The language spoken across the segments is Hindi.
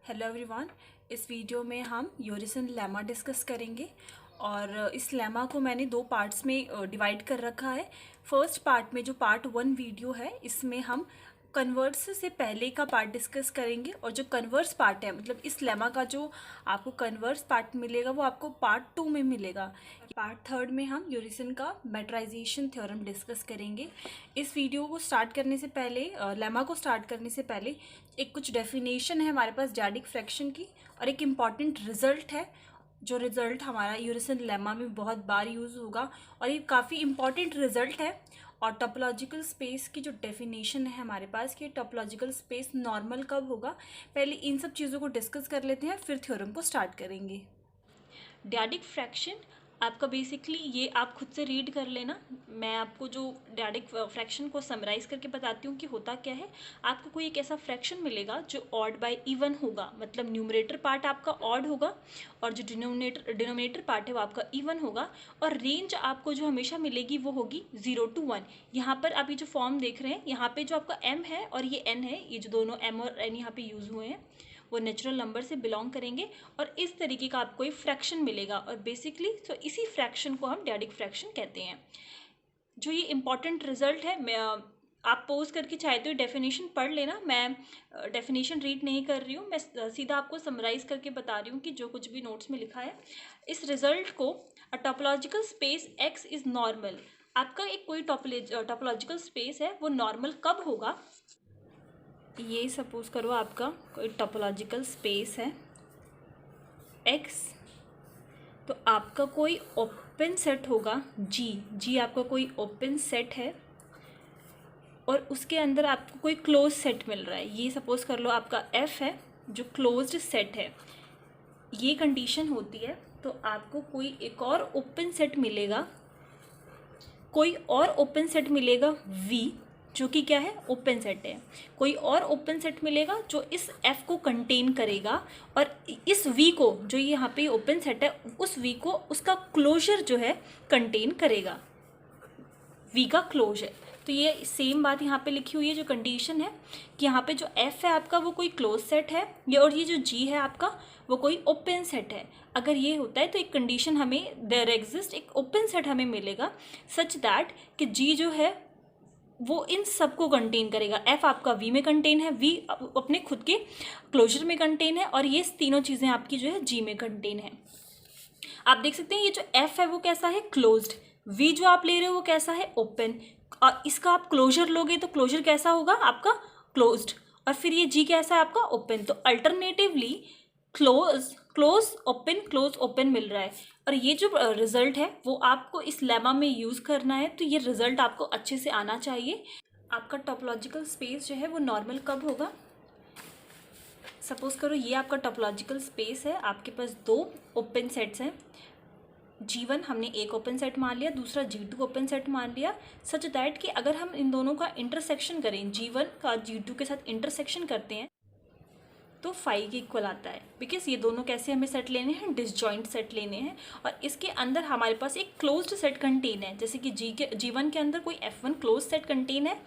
Hello everyone. इस वीडियो में हम यूरिसन लेमा डिस्कस करेंगे और इस लेमा को मैंने दो पार्ट्स में डिवाइड कर रखा है। फर्स्ट पार्ट में जो पार्ट 1 वीडियो है इसमें हम कन्वर्स से पहले का पार्ट डिस्कस करेंगे और जो कन्वर्स पार्ट है मतलब इस लेमा का जो आपको कन्वर्स पार्ट मिलेगा वो आपको पार्ट 2 में मिलेगा। पार्ट 3 में हम यूरिसन का मेट्राइजेशन थ्योरम डिस्कस करेंगे। इस वीडियो को स्टार्ट करने से पहले लेमा को स्टार्ट करने से पहले एक कुछ डेफिनेशन है हमारे पास डैडिक फ्रैक्शन की और एक इम्पॉर्टेंट रिजल्ट है जो रिज़ल्ट हमारा यूरिसन लेमा में बहुत बार यूज़ होगा और ये काफ़ी इम्पॉर्टेंट रिजल्ट है। और टोपोलॉजिकल स्पेस की जो डेफिनेशन है हमारे पास कि टोपोलॉजिकल स्पेस नॉर्मल कब होगा, पहले इन सब चीज़ों को डिस्कस कर लेते हैं फिर थ्योरम को स्टार्ट करेंगे। डैडिक फ्रैक्शन आपका बेसिकली ये आप खुद से रीड कर लेना। मैं आपको जो डैडिक फ्रैक्शन को समराइज़ करके बताती हूँ कि होता क्या है। आपको कोई एक ऐसा फ्रैक्शन मिलेगा जो ऑड बाय इवन होगा, मतलब न्यूमरेटर पार्ट आपका ऑड होगा और जो डिनोमिनेटर पार्ट है वो आपका इवन होगा और रेंज आपको जो हमेशा मिलेगी वो होगी 0 to 1। यहाँ पर आप ये जो फॉर्म देख रहे हैं यहाँ पे जो आपका m है और ये n है, ये जो दोनों m और n यहाँ पे यूज़ हुए हैं वो नेचुरल नंबर से बिलोंग करेंगे और इस तरीके का आपको एक फ्रैक्शन मिलेगा और बेसिकली तो इसी फ्रैक्शन को हम डैडिक फ्रैक्शन कहते हैं। जो ये इम्पॉर्टेंट रिजल्ट है, मैं आप पोज करके चाहे तो डेफिनेशन पढ़ लेना, मैं डेफिनेशन रीड नहीं कर रही हूँ, मैं सीधा आपको समराइज करके बता रही हूँ कि जो कुछ भी नोट्स में लिखा है। इस रिजल्ट को अ topological space x is normal, आपका एक कोई टोपोलॉजिकल स्पेस है वो नॉर्मल कब होगा। ये सपोज करो आपका कोई टोपोलॉजिकल स्पेस है x, तो आपका कोई ओपन सेट होगा जी आपका कोई ओपन सेट है और उसके अंदर आपको कोई क्लोज सेट मिल रहा है। ये सपोज कर लो आपका f है जो क्लोज्ड सेट है, ये कंडीशन होती है तो आपको कोई एक और ओपन सेट मिलेगा, कोई और ओपन सेट मिलेगा v जो कि क्या है ओपन सेट है, कोई और ओपन सेट मिलेगा जो इस f को कंटेन करेगा और इस v को जो ये यहाँ पे ओपन सेट है उस v को उसका क्लोजर जो है कंटेन करेगा, v का क्लोजर। तो ये सेम बात यहाँ पे लिखी हुई है जो कंडीशन है कि यहाँ पे जो f है आपका वो कोई क्लोज सेट है ये और ये जो g है आपका वो कोई ओपन सेट है। अगर ये होता है तो एक कंडीशन हमें देयर एग्जिस्ट एक ओपन सेट हमें मिलेगा सच दैट कि g जो है वो इन सब को कंटेन करेगा। f आपका v में कंटेन है, v अपने खुद के क्लोजर में कंटेन है और ये तीनों चीज़ें आपकी जो है g में कंटेन है। आप देख सकते हैं ये जो f है वो कैसा है क्लोज्ड, v जो आप ले रहे हो वो कैसा है ओपन और इसका आप क्लोजर लोगे तो क्लोजर कैसा होगा आपका क्लोज्ड और फिर ये g कैसा है आपका ओपन। तो अल्टरनेटिवली क्लोज ओपन मिल रहा है और ये जो रिजल्ट है वो आपको इस लेमा में यूज़ करना है तो ये रिजल्ट आपको अच्छे से आना चाहिए। आपका टोपोलॉजिकल स्पेस जो है वो नॉर्मल कब होगा, सपोज करो ये आपका टोपोलॉजिकल स्पेस है, आपके पास दो ओपन सेट्स हैं, G1 हमने एक ओपन सेट मान लिया, दूसरा G2 ओपन सेट मान लिया सच दैट कि अगर हम इन दोनों का इंटरसेक्शन करें, G1 का G2 के साथ इंटरसेक्शन करते हैं तो फाइव के इक्वल आता है। बिकॉज ये दोनों कैसे हमें सेट लेने हैं, डिसजॉइंट सेट लेने हैं और इसके अंदर हमारे पास एक क्लोज्ड सेट कंटेन है, जैसे कि G1 के अंदर कोई F1 क्लोज सेट कंटेन है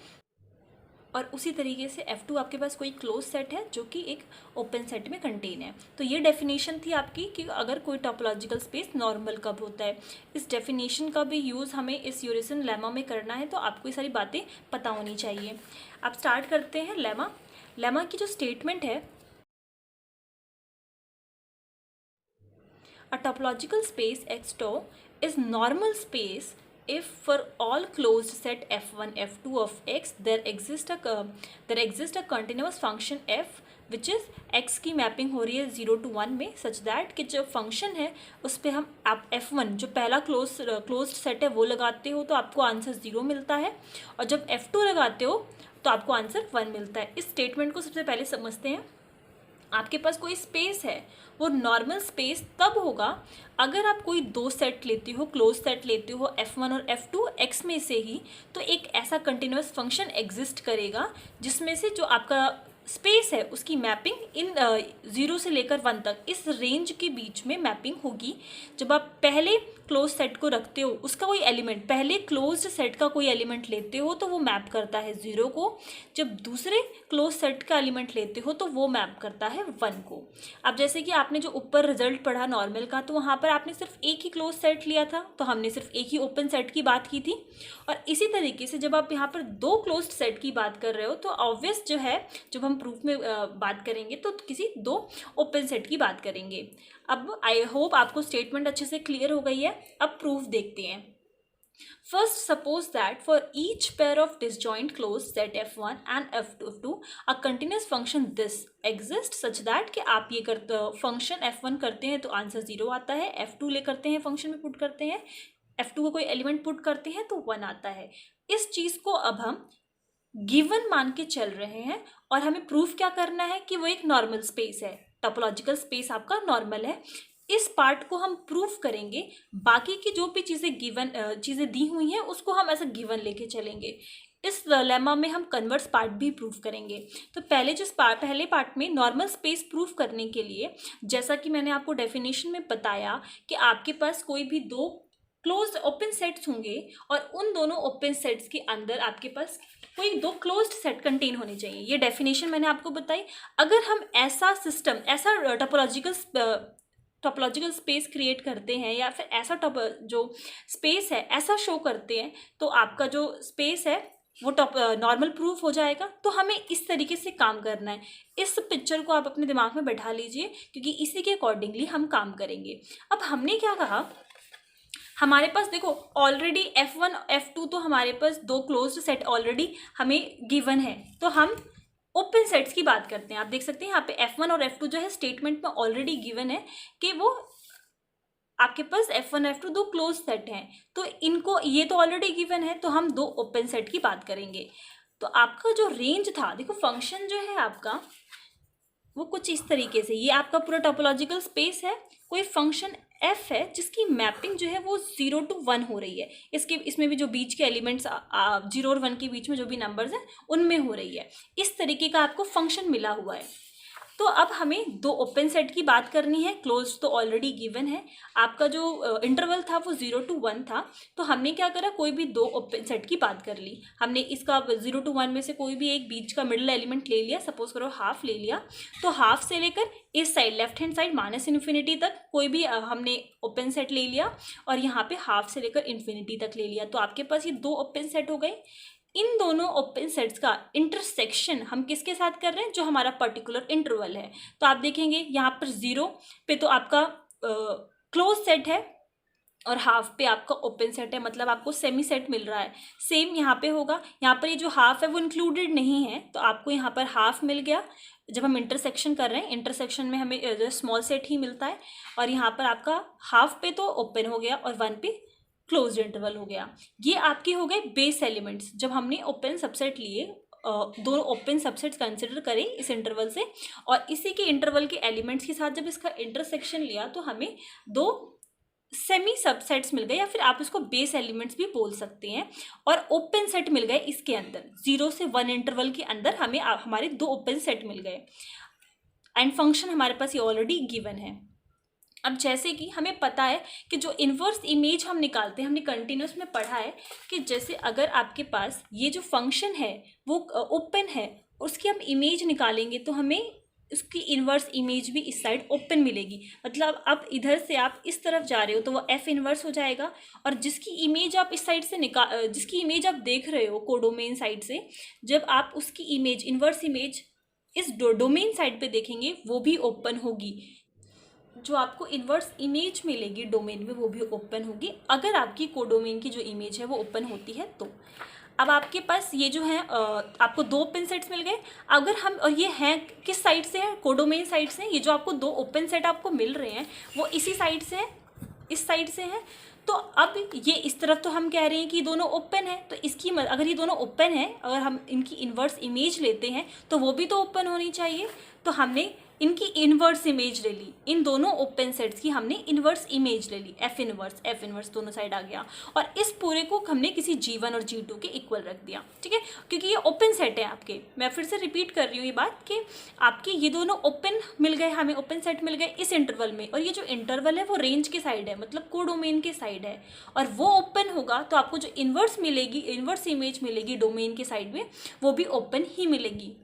और उसी तरीके से F2 आपके पास कोई क्लोज सेट है जो कि एक ओपन सेट में कंटेन है। तो ये डेफिनेशन थी आपकी कि अगर कोई टोपोलॉजिकल स्पेस नॉर्मल कब होता है। इस डेफिनेशन का भी यूज़ हमें इस यूरिसन लेमा में करना है तो आपको ये सारी बातें पता होनी चाहिए। अब स्टार्ट करते हैं लेमा की जो स्टेटमेंट है, a topological space X tau is normal space if for all closed set f1 f2 of x there exists a continuous function f which is x की मैपिंग हो रही है 0 to 1 में सच दैट कि जो फंक्शन है उस पर हम आप f1 जो पहला क्लोज्ड सेट है वो लगाते हो तो आपको आंसर 0 मिलता है और जब f2 लगाते हो तो आपको आंसर 1 मिलता है। इस स्टेटमेंट को सबसे पहले समझते हैं। आपके पास कोई स्पेस है वो नॉर्मल स्पेस तब होगा अगर आप कोई दो सेट लेते हो, क्लोज सेट लेते हो f1 और f2 x में से ही, तो एक ऐसा कंटिन्यूस फंक्शन एग्जिस्ट करेगा जिसमें से जो आपका स्पेस है उसकी मैपिंग इन 0 से लेकर 1 तक इस रेंज के बीच में मैपिंग होगी। जब आप पहले क्लोज सेट को रखते हो, उसका कोई एलिमेंट, पहले क्लोज्ड सेट का कोई एलिमेंट लेते हो तो वो मैप करता है 0 को। जब दूसरे क्लोज सेट का एलिमेंट लेते हो तो वो मैप करता है 1 को। अब जैसे कि आपने जो ऊपर रिजल्ट पढ़ा नॉर्मल का, तो वहाँ पर आपने सिर्फ एक ही क्लोज सेट लिया था, तो हमने सिर्फ एक ही ओपन सेट की बात की थी। और इसी तरीके से जब आप यहाँ पर 2 क्लोज्ड सेट की बात कर रहे हो तो ऑब्वियस जो है, जब हम प्रूफ में बात करेंगे तो किसी 2 ओपन सेट की बात करेंगे। अब आई होप आपको स्टेटमेंट अच्छे से क्लियर हो गई है। अब प्रूफ देखते हैं। First, suppose that for each pair of disjoint closed set f1 and f2 a continuous function this exists such that कि आप ये करते फंक्शन f1 करते हैं तो आंसर 0 आता है, f2 ले करते हैं फंक्शन में पुट करते हैं, f2 का कोई एलिमेंट पुट करते हैं तो 1 आता है। इस चीज़ को अब हम गिवन मान के चल रहे हैं और हमें प्रूफ क्या करना है कि वो एक नॉर्मल स्पेस है, टोपोलॉजिकल स्पेस आपका नॉर्मल है। इस पार्ट को हम प्रूफ करेंगे, बाकी की जो भी चीज़ें दी हुई हैं उसको हम ऐसा गिवन लेके चलेंगे। इस लेमा में हम कन्वर्स पार्ट भी प्रूफ करेंगे। तो पहले पार्ट में नॉर्मल स्पेस प्रूफ करने के लिए, जैसा कि मैंने आपको डेफिनेशन में बताया कि आपके पास कोई भी 2 क्लोज्ड ओपन सेट्स होंगे और उन दोनों ओपन सेट्स के अंदर आपके पास कोई 2 क्लोज्ड सेट कंटेन होने चाहिए। ये डेफिनेशन मैंने आपको बताई। अगर हम ऐसा सिस्टम, ऐसा टोपोलॉजिकल स्पेस क्रिएट करते हैं या फिर ऐसा जो स्पेस है ऐसा शो करते हैं तो आपका जो स्पेस है वो नॉर्मल प्रूफ हो जाएगा। तो हमें इस तरीके से काम करना है। इस पिक्चर को आप अपने दिमाग में बैठा लीजिए क्योंकि इसी के अकॉर्डिंगली हम काम करेंगे। अब हमने क्या कहा, हमारे पास देखो ऑलरेडी f1 f2 तो हमारे पास 2 क्लोज्ड सेट ऑलरेडी हमें गिवन है। तो हम ओपन सेट्स की बात करते हैं। आप देख सकते हैं यहाँ पे f1 और f2 जो है स्टेटमेंट में ऑलरेडी गिवन है कि वो आपके पास f1 f2 2 क्लोज सेट हैं, तो इनको ये तो ऑलरेडी गिवन है, तो हम 2 ओपन सेट की बात करेंगे। तो आपका जो रेंज था, देखो फंक्शन जो है आपका वो कुछ इस तरीके से, ये आपका पूरा टोपोलॉजिकल स्पेस है। कोई फंक्शन f है जिसकी मैपिंग जो है वो 0 to 1 हो रही है। इसमें भी जो बीच के एलिमेंट्स 0 और 1 के बीच में जो भी नंबर्स हैं उनमें हो रही है। इस तरीके का आपको फंक्शन मिला हुआ है। तो अब हमें 2 ओपन सेट की बात करनी है। क्लोज तो ऑलरेडी गिवन है। आपका जो इंटरवल था वो 0 to 1 था, तो हमने क्या करा, कोई भी 2 ओपन सेट की बात कर ली। हमने इसका 0 to 1 में से कोई भी एक बीच का मिडिल एलिमेंट ले लिया, सपोज करो हाफ ले लिया। तो हाफ से लेकर इस side left hand side -infinity तक कोई भी हमने ओपन सेट ले लिया और यहाँ पे हाफ से लेकर इन्फिनिटी तक ले लिया। तो आपके पास ये 2 ओपन सेट हो गए। इन दोनों ओपन सेट्स का इंटरसेक्शन हम किसके साथ कर रहे हैं, जो हमारा पर्टिकुलर इंटरवल है। तो आप देखेंगे यहाँ पर 0 पे तो आपका क्लोज सेट है और हाफ पे आपका ओपन सेट है, मतलब आपको सेमी सेट मिल रहा है। सेम यहाँ पे होगा, यहाँ पर ये जो हाफ है वो इंक्लूडेड नहीं है, तो आपको यहाँ पर हाफ मिल गया। जब हम इंटरसेक्शन कर रहे हैं, इंटरसेक्शन में हमें स्मॉल सेट ही मिलता है और यहाँ पर आपका हाफ पे तो ओपन हो गया और 1 पे क्लोज्ड इंटरवल हो गया। ये आपके हो गए बेस एलिमेंट्स। जब हमने ओपन सबसेट लिए, 2 ओपन सबसेट्स कंसिडर करें इस इंटरवल से और इसी के इंटरवल के एलिमेंट्स के साथ जब इसका इंटरसेक्शन लिया तो हमें 2 सेमी सबसेट्स मिल गए, या फिर आप इसको बेस एलिमेंट्स भी बोल सकते हैं। और ओपन सेट मिल गए इसके अंदर, 0 से 1 इंटरवल के अंदर हमें हमारे 2 ओपन सेट मिल गए एंड फंक्शन हमारे पास ये ऑलरेडी गिवन है। अब जैसे कि हमें पता है कि जो इन्वर्स इमेज हम निकालते हैं, हमने कंटिन्यूस में पढ़ा है कि जैसे अगर आपके पास ये जो फंक्शन है वो ओपन है, उसकी हम इमेज निकालेंगे तो हमें उसकी इन्वर्स इमेज भी इस साइड ओपन मिलेगी। मतलब अब इधर से आप इस तरफ जा रहे हो तो वो एफ इन्वर्स हो जाएगा, और जिसकी इमेज आप इस साइड से जिसकी इमेज आप देख रहे हो कोडोमेन साइड से, जब आप उसकी इमेज इन्वर्स इमेज इस डोमेन साइड पे देखेंगे वो भी ओपन होगी। जो आपको इन्वर्स इमेज मिलेगी डोमेन में वो भी ओपन होगी, अगर आपकी कोडोमेन की जो इमेज है वो ओपन होती है तो। अब आपके पास ये जो है आपको 2 ओपन सेट्स मिल गए। अगर हम, और ये हैं किस साइड से हैं, कोडोमेन साइड से। ये जो आपको 2 ओपन सेट आपको मिल रहे हैं वो इसी साइड से हैं, इस साइड से हैं। तो अब ये इस तरफ तो हम कह रहे हैं कि दोनों ओपन है, तो इसकी अगर ये दोनों ओपन है, अगर हम इनकी इन्वर्स इमेज लेते हैं तो वो भी तो ओपन होनी चाहिए। तो हमने इनकी इनवर्स इमेज ले ली, इन दोनों ओपन सेट्स की हमने इनवर्स इमेज ले ली, एफ इनवर्स दोनों साइड आ गया, और इस पूरे को हमने किसी G1 और G2 के इक्वल रख दिया, ठीक है, क्योंकि ये ओपन सेट है आपके। मैं फिर से रिपीट कर रही हूँ ये बात कि आपके ये दोनों ओपन मिल गए, हमें ओपन सेट मिल गए इस इंटरवल में, और ये जो इंटरवल है वो रेंज के साइड है, मतलब कोडोमेन के साइड है, और वो ओपन होगा तो आपको जो इन्वर्स मिलेगी, इन्वर्स इमेज मिलेगी डोमेन के साइड में, वो भी ओपन ही मिलेगी।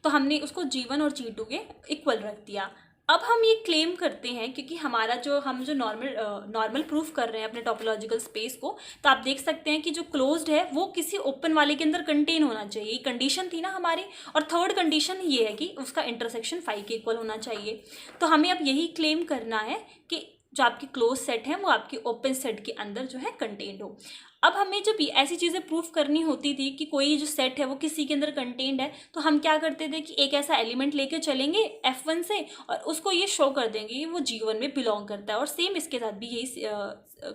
तो हमने उसको G1 और G2 के इक्वल रख दिया। अब हम ये क्लेम करते हैं, क्योंकि हमारा हम जो नॉर्मल प्रूफ कर रहे हैं अपने टोपोलॉजिकल स्पेस को, तो आप देख सकते हैं कि जो क्लोज्ड है वो किसी ओपन वाले के अंदर कंटेन होना चाहिए, ये कंडीशन थी ना हमारी। और थर्ड कंडीशन ये है कि उसका इंटरसेक्शन फाई के इक्वल होना चाहिए। तो हमें अब यही क्लेम करना है कि जो आपकी क्लोज सेट है वो आपकी ओपन सेट के अंदर जो है कंटेन्ड हो। अब हमें जब ऐसी चीज़ें प्रूफ करनी होती थी कि कोई जो सेट है वो किसी के अंदर कंटेन्ड है, तो हम क्या करते थे कि एक ऐसा एलिमेंट लेके चलेंगे F1 से, और उसको ये शो कर देंगे कि वो G1 में बिलोंग करता है, और सेम इसके साथ भी यही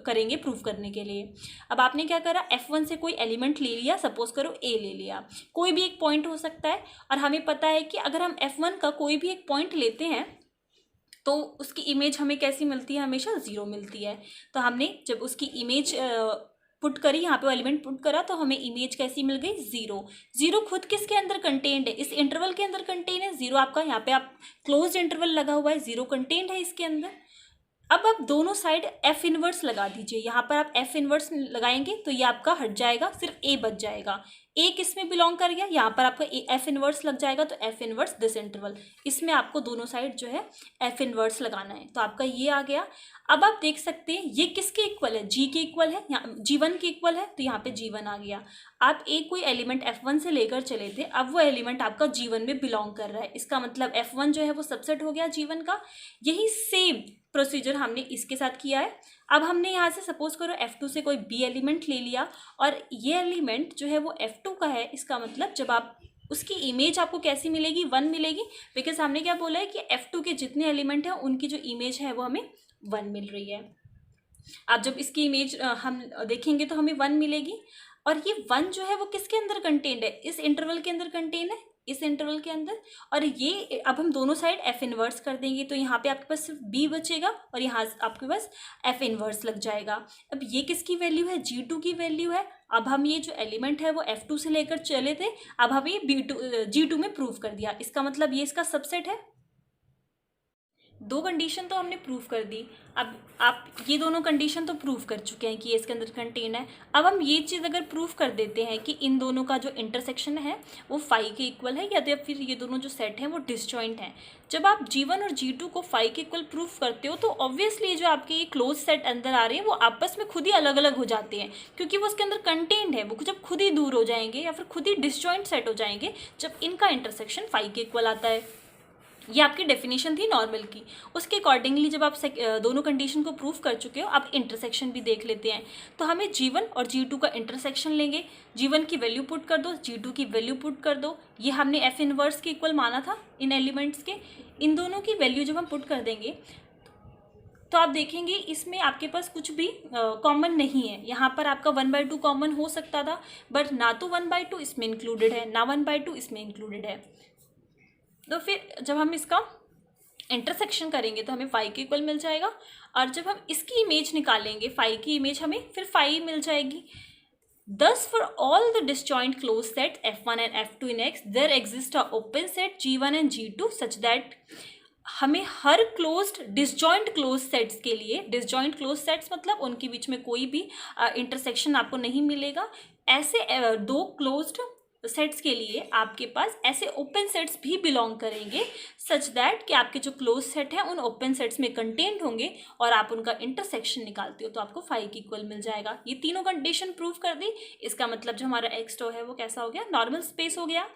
करेंगे प्रूफ करने के लिए। अब आपने क्या करा, F1 से कोई एलिमेंट ले लिया, सपोज करो A ले लिया, कोई भी एक पॉइंट हो सकता है, और हमें पता है कि अगर हम F1 का कोई भी एक पॉइंट लेते हैं तो उसकी इमेज हमें कैसी मिलती है, हमेशा 0 मिलती है। तो हमने जब उसकी इमेज पुट करी, यहाँ पे वो एलिमेंट पुट करा, तो हमें इमेज कैसी मिल गई, 0। 0 खुद किसके अंदर कंटेन्ड है, इस इंटरवल के अंदर कंटेन है 0 आपका, यहाँ पे आप क्लोज इंटरवल लगा हुआ है, 0 कंटेन्ड है इसके अंदर। अब आप दोनों साइड F इनवर्स लगा दीजिए, यहाँ पर आप F इनवर्स लगाएंगे तो ये आपका हट जाएगा, सिर्फ A बच जाएगा। A किस में बिलोंग कर गया, यहाँ पर आपका F इनवर्स लग जाएगा, तो F इनवर्स दिस इंटरवल, इसमें आपको दोनों साइड जो है F इनवर्स लगाना है, तो आपका ये आ गया। अब आप देख सकते हैं ये किसके इक्वल है, G के इक्वल है, यहाँ G1 के इक्वल है, तो यहाँ पे G1 आ गया। आप एक कोई एलिमेंट F1 से लेकर चले थे, अब वो एलिमेंट आपका G1 में बिलोंग कर रहा है, इसका मतलब F1 जो है वो सबसेट हो गया G1 का। यही सेम प्रोसीजर हमने इसके साथ किया है। अब हमने यहाँ से सपोज करो F2 से कोई B एलिमेंट ले लिया, और ये एलिमेंट जो है वो F2 का है, इसका मतलब जब आप उसकी इमेज आपको कैसी मिलेगी, 1 मिलेगी, बिकॉज हमने क्या बोला है कि F2 के जितने एलिमेंट हैं उनकी जो इमेज है वो हमें 1 मिल रही है। अब जब इसकी इमेज हम देखेंगे तो हमें 1 मिलेगी, और ये 1 जो है वो किसके अंदर कंटेन्ड है, इस इंटरवल के अंदर कंटेन है, इस इंटरवल के अंदर। और ये अब हम दोनों साइड F इनवर्स कर देंगे, तो यहाँ पे आपके पास सिर्फ B बचेगा, और यहाँ आपके पास F इनवर्स लग जाएगा। अब ये किसकी वैल्यू है, G2 की वैल्यू है। अब हम ये जो एलिमेंट है वो F2 से लेकर चले थे, अब हम ये G2 में प्रूव कर दिया, इसका मतलब ये इसका सबसेट है। दो कंडीशन तो हमने प्रूफ कर दी। अब आप ये दोनों कंडीशन तो प्रूफ कर चुके हैं कि ये इसके अंदर कंटेन है। अब हम ये चीज़ अगर प्रूफ कर देते हैं कि इन दोनों का जो इंटरसेक्शन है वो फाई के इक्वल है, या फिर ये दोनों जो सेट हैं वो डिसजॉइंट हैं। जब आप G1 और G2 को फाई के इक्वल प्रूफ करते हो तो ऑब्वियसली जो आपके ये क्लोज सेट अंदर आ रहे हैं वो आपस में खुद ही अलग अलग हो जाते हैं, क्योंकि वो उसके अंदर कंटेंट है, वो जब खुद ही दूर हो जाएंगे या फिर खुद ही डिसजॉइंट सेट हो जाएंगे जब इनका इंटरसेक्शन फाई के इक्वल आता है। ये आपकी डेफिनेशन थी नॉर्मल की। उसके अकॉर्डिंगली जब आप दोनों कंडीशन को प्रूफ कर चुके हो, आप इंटरसेक्शन भी देख लेते हैं। तो हमें G1 और G2 का इंटरसेक्शन लेंगे, G1 की वैल्यू पुट कर दो, G2 की वैल्यू पुट कर दो। ये हमने F इनवर्स के इक्वल माना था इन एलिमेंट्स के। इन दोनों की वैल्यू जब हम पुट कर देंगे तो आप देखेंगे इसमें आपके पास कुछ भी कॉमन नहीं है। यहाँ पर आपका 1/2 कॉमन हो सकता था, बट ना तो 1/2 इसमें इंक्लूडेड है, ना 1/2 इसमें इंक्लूडेड है। तो फिर जब हम इसका इंटरसेक्शन करेंगे तो हमें फाई के इक्वल मिल जाएगा, और जब हम इसकी इमेज निकालेंगे फाई की इमेज, हमें फिर फाई मिल जाएगी। Thus, for all the disjoint closed sets F1 and F2 in X, there exists a open set G1 and G2 such that हमें हर क्लोज्ड डिसजॉइंट क्लोज सेट्स के लिए, डिसजॉइंट क्लोज सेट्स मतलब उनके बीच में कोई भी इंटरसेक्शन आपको नहीं मिलेगा, ऐसे दो क्लोज्ड सेट्स के लिए आपके पास ऐसे ओपन सेट्स भी बिलोंग करेंगे सच दैट कि आपके जो क्लोज सेट हैं उन ओपन सेट्स में कंटेंट होंगे और आप उनका इंटरसेक्शन निकालते हो तो आपको फाई के इक्वल मिल जाएगा। ये तीनों कंडीशन प्रूव कर दी। इसका मतलब जो हमारा एक्स टो है वो कैसा हो गया, नॉर्मल स्पेस हो गया।